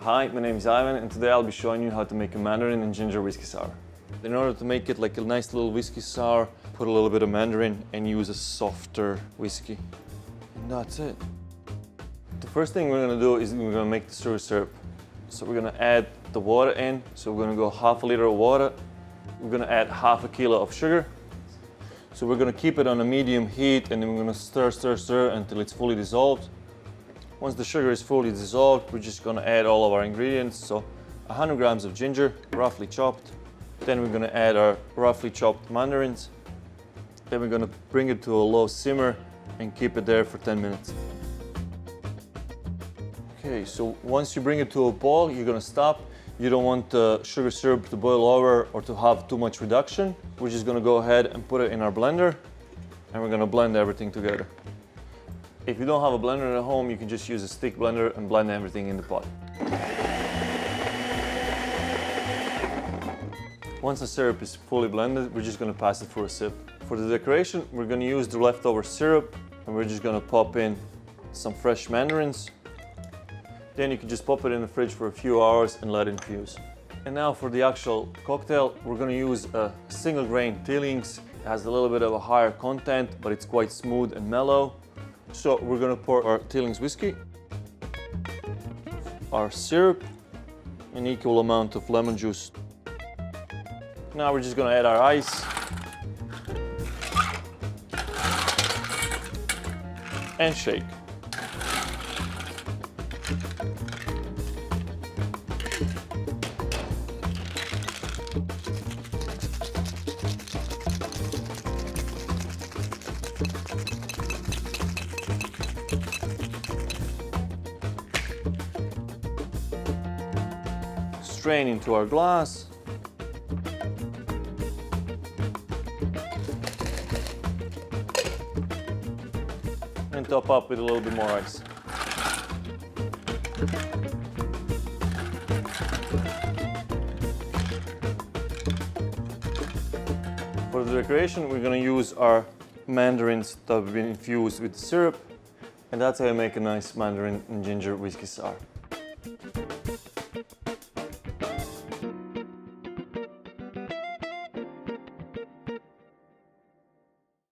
Hi, my name is Ivan and today I'll be showing you how to make a Mandarin and ginger whiskey sour. In order to make it like a nice little whiskey sour, put a little bit of Mandarin and use a softer whiskey. And that's it. The first thing we're going to do is we're going to make the sugar syrup. So we're going to add the water in. So we're going to go half a liter of water. We're going to add half a kilo of sugar. So we're going to keep it on a medium heat and then we're going to stir until it's fully dissolved. Once the sugar is fully dissolved, we're just going to add all of our ingredients. So 100 grams of ginger, roughly chopped. Then we're going to add our roughly chopped mandarins. Then we're going to bring it to a low simmer and keep it there for 10 minutes. Okay, so once you bring it to a boil, you're going to stop. You don't want the sugar syrup to boil over or to have too much reduction. We're just going to go ahead and put it in our blender and we're going to blend everything together. If you don't have a blender at home, you can just use a stick blender and blend everything in the pot. Once the syrup is fully blended, we're just going to pass it through a sieve. For the decoration, we're going to use the leftover syrup and we're just going to pop in some fresh mandarins. Then you can just pop it in the fridge for a few hours and let it infuse. And now for the actual cocktail, we're going to use a single grain Teelings. It has a little bit of a higher content, but it's quite smooth and mellow. So we're going to pour our Teelings whiskey, our syrup, an equal amount of lemon juice. Now we're just going to add our ice and shake. Strain into our glass. And top up with a little bit more ice. For the decoration, we're going to use our mandarins that have been infused with the syrup, and that's how you make a nice Mandarin and ginger whiskey sour.